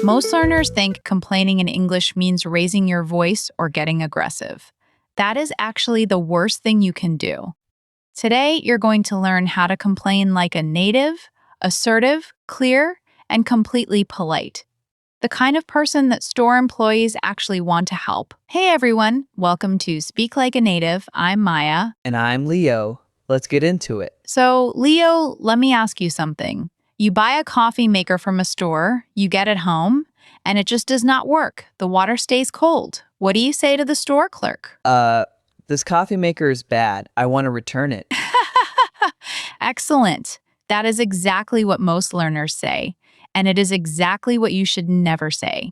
Most learners think complaining in English means raising your voice or getting aggressive. That is actually the worst thing you can do. Today, you're going to learn how to complain like a native, assertive, clear, and completely polite. The kind of person that store employees actually want to help. Hey everyone, welcome to Speak Like a Native. I'm Maya. And I'm Leo. Let's get into it. So, Leo, let me ask you something. You buy a coffee maker from a store, you get it home, and it just does not work. The water stays cold. What do you say to the store clerk? This coffee maker is bad. I want to return it. Excellent. That is exactly what most learners say, and it is exactly what you should never say.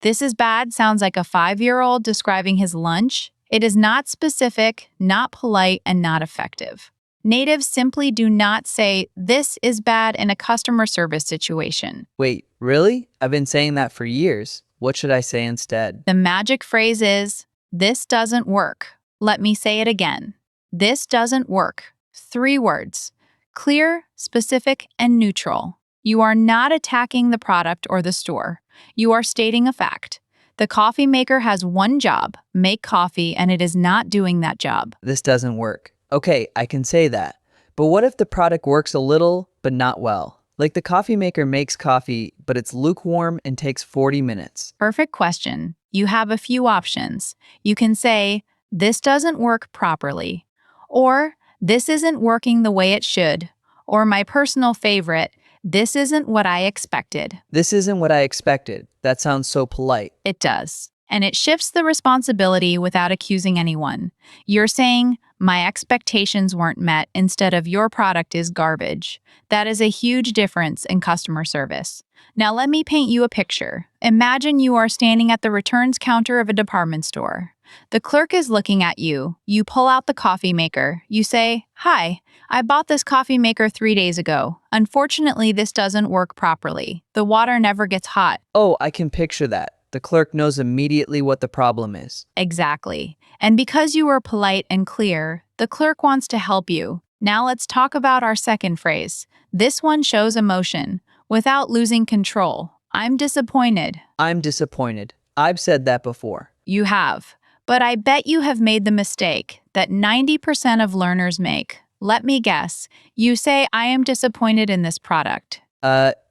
This is bad sounds like a 5-year-old describing his lunch. It is not specific, not polite, and not effective. Natives simply do not say, "This is bad" in a customer service situation. Wait, really? I've been saying that for years. What should I say instead? The magic phrase is, "This doesn't work." Let me say it again. This doesn't work. 3 words. Clear, specific, and neutral. You are not attacking the product or the store. You are stating a fact. The coffee maker has one job, make coffee, and it is not doing that job. This doesn't work. Okay, I can say that. But what if the product works a little, but not well? Like the coffee maker makes coffee, but it's lukewarm and takes 40 minutes. Perfect question. You have a few options. You can say, "This doesn't work properly," or "This isn't working the way it should," or my personal favorite, "This isn't what I expected." This isn't what I expected. That sounds so polite. It does. And it shifts the responsibility without accusing anyone. You're saying, "My expectations weren't met," instead of "Your product is garbage." That is a huge difference in customer service. Now let me paint you a picture. Imagine you are standing at the returns counter of a department store. The clerk is looking at you. You pull out the coffee maker. You say, "Hi, I bought this coffee maker 3 days ago. Unfortunately, this doesn't work properly. The water never gets hot." Oh, I can picture that. The clerk knows immediately what the problem is. Exactly. And because you were polite and clear, the clerk wants to help you. Now let's talk about our second phrase. This one shows emotion without losing control. I'm disappointed. I'm disappointed. I've said that before. You have. But I bet you have made the mistake that 90% of learners make. Let me guess. You say, "I am disappointed in this product."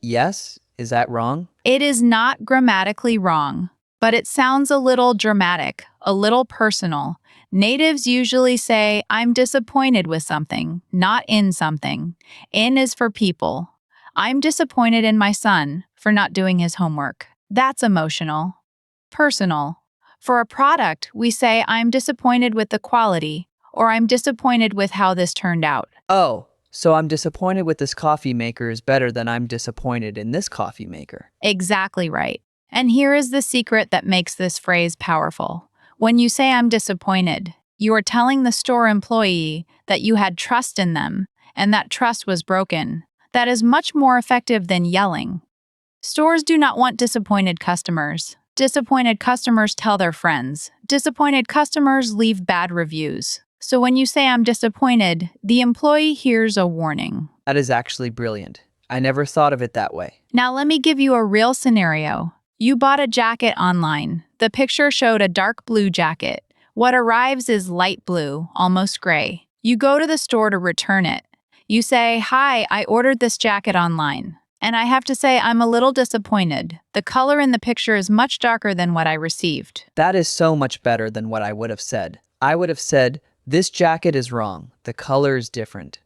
Yes? Is that wrong? It is not grammatically wrong, but it sounds a little dramatic, a little personal. Natives usually say, "I'm disappointed with something," not "in something." "In" is for people. I'm disappointed in my son for not doing his homework. That's emotional. Personal. For a product, we say, "I'm disappointed with the quality," or "I'm disappointed with how this turned out." Oh, so I'm disappointed with this coffee maker is better than I'm disappointed in this coffee maker. Exactly right. And here is the secret that makes this phrase powerful. When you say "I'm disappointed," you are telling the store employee that you had trust in them, and that trust was broken. That is much more effective than yelling. Stores do not want disappointed customers. Disappointed customers tell their friends. Disappointed customers leave bad reviews. So when you say "I'm disappointed," the employee hears a warning. That is actually brilliant. I never thought of it that way. Now let me give you a real scenario. You bought a jacket online. The picture showed a dark blue jacket. What arrives is light blue, almost gray. You go to the store to return it. You say, "Hi, I ordered this jacket online. And I have to say I'm a little disappointed. The color in the picture is much darker than what I received." That is so much better than what I would have said. I would have said, "This jacket is wrong. The color is different."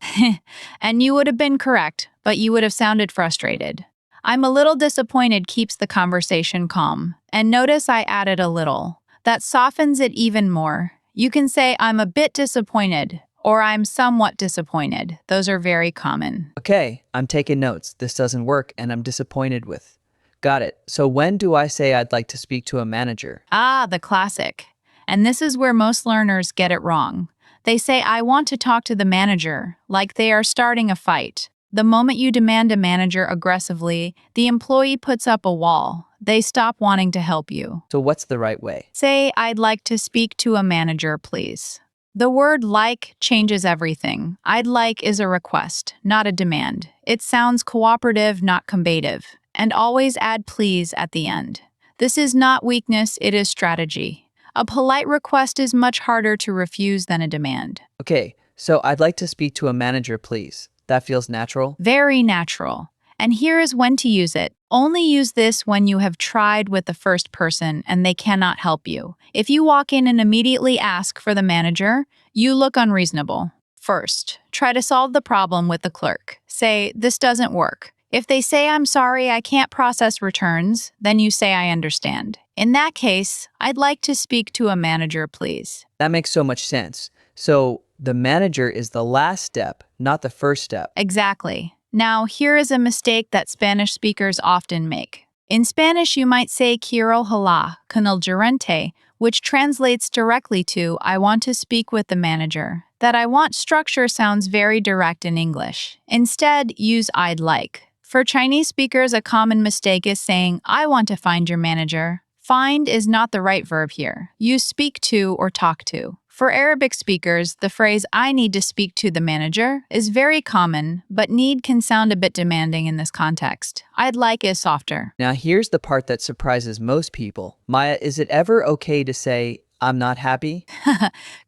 And you would have been correct, but you would have sounded frustrated. "I'm a little disappointed" keeps the conversation calm. And notice I added a little. That softens it even more. You can say, "I'm a bit disappointed," or "I'm somewhat disappointed." Those are very common. Okay, I'm taking notes. This doesn't work and I'm disappointed with. Got it. So when do I say I'd like to speak to a manager? Ah, the classic. And this is where most learners get it wrong. They say, "I want to talk to the manager," like they are starting a fight. The moment you demand a manager aggressively, the employee puts up a wall. They stop wanting to help you. So what's the right way? Say, "I'd like to speak to a manager, please." The word "like" changes everything. "I'd like" is a request, not a demand. It sounds cooperative, not combative. and always add please at the end. This is not weakness, it is strategy. A polite request is much harder to refuse than a demand. Okay, so I'd like to speak to a manager, please. That feels natural. Very natural. And here is when to use it. Only use this when you have tried with the first person and they cannot help you. If you walk in and immediately ask for the manager, you look unreasonable. First, try to solve the problem with the clerk. Say, this doesn't work. If they say, I'm sorry, I can't process returns, then you say, I understand. In that case, I'd like to speak to a manager, please. That makes so much sense. So the manager is the last step, not the first step. Exactly. Now, here is a mistake that Spanish speakers often make. In Spanish, you might say quiero hablar con el gerente, which translates directly to I want to speak with the manager. That I want structure sounds very direct in English. Instead, use I'd like. For Chinese speakers, a common mistake is saying, I want to find your manager. Find is not the right verb here. Use speak to or talk to. For Arabic speakers, the phrase I need to speak to the manager is very common, but need can sound a bit demanding in this context. I'd like is softer. Now here's the part that surprises most people. Maya, is it ever okay to say, I'm not happy?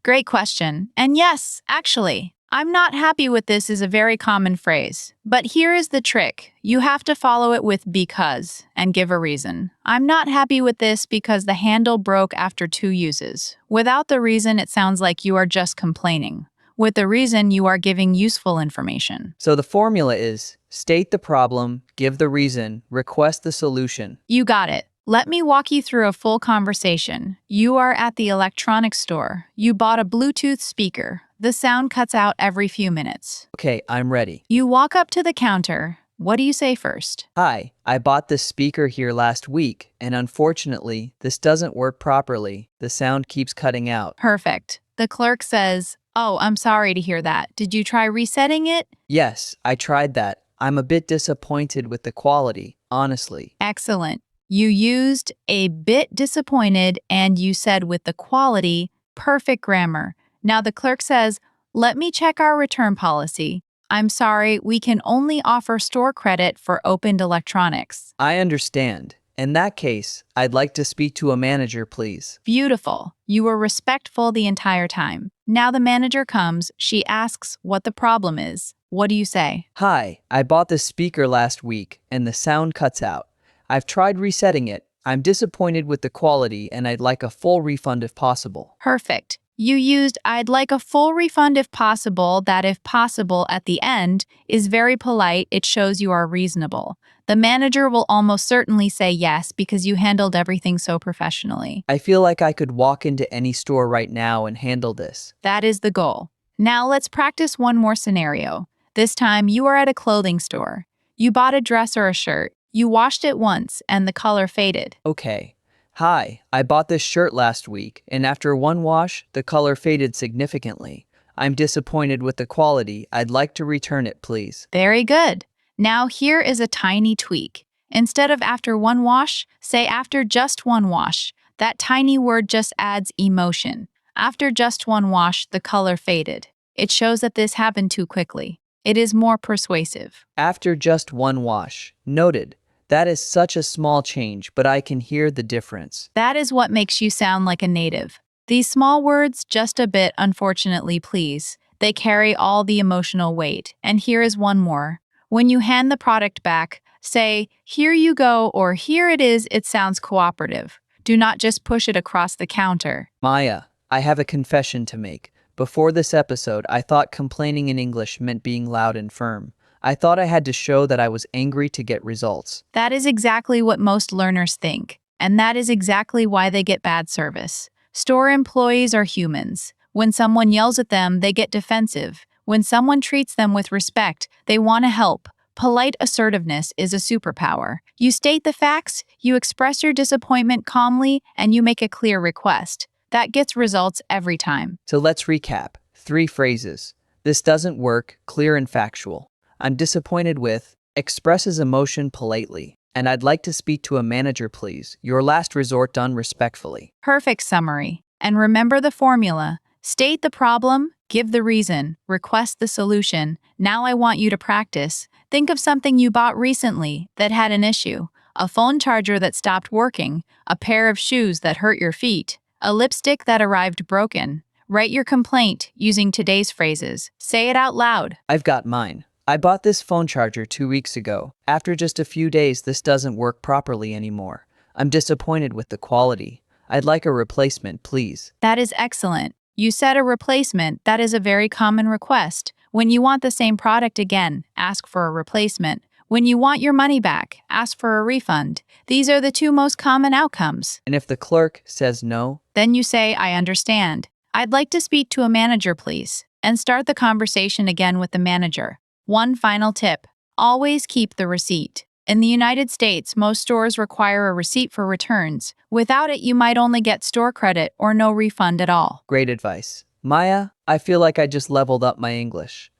Great question. And yes, actually, I'm not happy with this is a very common phrase. But here is the trick. You have to follow it with because and give a reason. I'm not happy with this because the handle broke after 2 uses. Without the reason, it sounds like you are just complaining. With the reason, you are giving useful information. So the formula is state the problem, give the reason, request the solution. You got it. Let me walk you through a full conversation. You are at the electronics store. You bought a Bluetooth speaker. The sound cuts out every few minutes. Okay, I'm ready. You walk up to the counter. What do you say first? Hi, I bought this speaker here last week, and unfortunately, this doesn't work properly. The sound keeps cutting out. Perfect. The clerk says, Oh, I'm sorry to hear that. Did you try resetting it? Yes, I tried that. I'm a bit disappointed with the quality, honestly. Excellent. You used a bit disappointed and you said with the quality, perfect grammar. Now the clerk says, let me check our return policy. I'm sorry, we can only offer store credit for opened electronics. I understand. In that case, I'd like to speak to a manager, please. Beautiful. You were respectful the entire time. Now the manager comes. She asks what the problem is. What do you say? Hi, I bought this speaker last week, and the sound cuts out. I've tried resetting it. I'm disappointed with the quality, and I'd like a full refund if possible. Perfect. You used I'd like a full refund if possible. That if possible at the end is very polite. It shows you are reasonable. The manager will almost certainly say yes because you handled everything so professionally. I feel like I could walk into any store right now and handle this. That is the goal. Now let's practice one more scenario. This time you are at a clothing store. You bought a dress or a shirt. You washed it once and the color faded. Okay. Hi, I bought this shirt last week, and after one wash, the color faded significantly. I'm disappointed with the quality. I'd like to return it, please. Very good. Now here is a tiny tweak. Instead of after one wash, say after just one wash. That tiny word just adds emotion. After just one wash, the color faded. It shows that this happened too quickly. It is more persuasive. After just one wash. Noted. That is such a small change, but I can hear the difference. That is what makes you sound like a native. These small words, just a bit, unfortunately, please. They carry all the emotional weight. And here is one more. When you hand the product back, say, here you go, or here it is. It sounds cooperative. Do not just push it across the counter. Maya, I have a confession to make. Before this episode, I thought complaining in English meant being loud and firm. I thought I had to show that I was angry to get results. That is exactly what most learners think, and that is exactly why they get bad service. Store employees are humans. When someone yells at them, they get defensive. When someone treats them with respect, they want to help. Polite assertiveness is a superpower. You state the facts, you express your disappointment calmly, and you make a clear request. That gets results every time. So let's recap. 3 phrases. This doesn't work, clear and factual. I'm disappointed with, expresses emotion politely, and I'd like to speak to a manager, please. Your last resort done respectfully. Perfect summary. And remember the formula. State the problem, give the reason, request the solution. Now I want you to practice. Think of something you bought recently that had an issue. a phone charger that stopped working, a pair of shoes that hurt your feet, a lipstick that arrived broken. Write your complaint using today's phrases. Say it out loud. I've got mine. I bought this phone charger 2 weeks ago. After just a few days, this doesn't work properly anymore. I'm disappointed with the quality. I'd like a replacement, please. That is excellent. You said a replacement. That is a very common request. When you want the same product again, ask for a replacement. When you want your money back, ask for a refund. These are the two most common outcomes. And if the clerk says no, Then you say, I understand. I'd like to speak to a manager, please. And start the conversation again with the manager. One final tip. Always keep the receipt. In the United States, most stores require a receipt for returns. Without it, you might only get store credit or no refund at all. great advice. Maya, I feel like I just leveled up my English.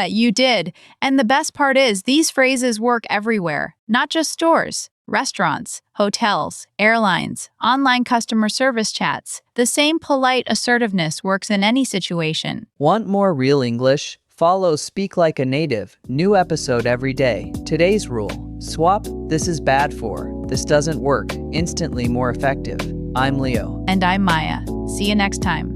You did. And the best part is, these phrases work everywhere, not just stores, restaurants, hotels, airlines, online customer service chats. The same polite assertiveness works in any situation. Want more real English? Follow Speak Like a Native. New episode every day. Today's rule. Swap, this is bad for, this doesn't work, instantly more effective. I'm Leo. And I'm Maya. See you next time.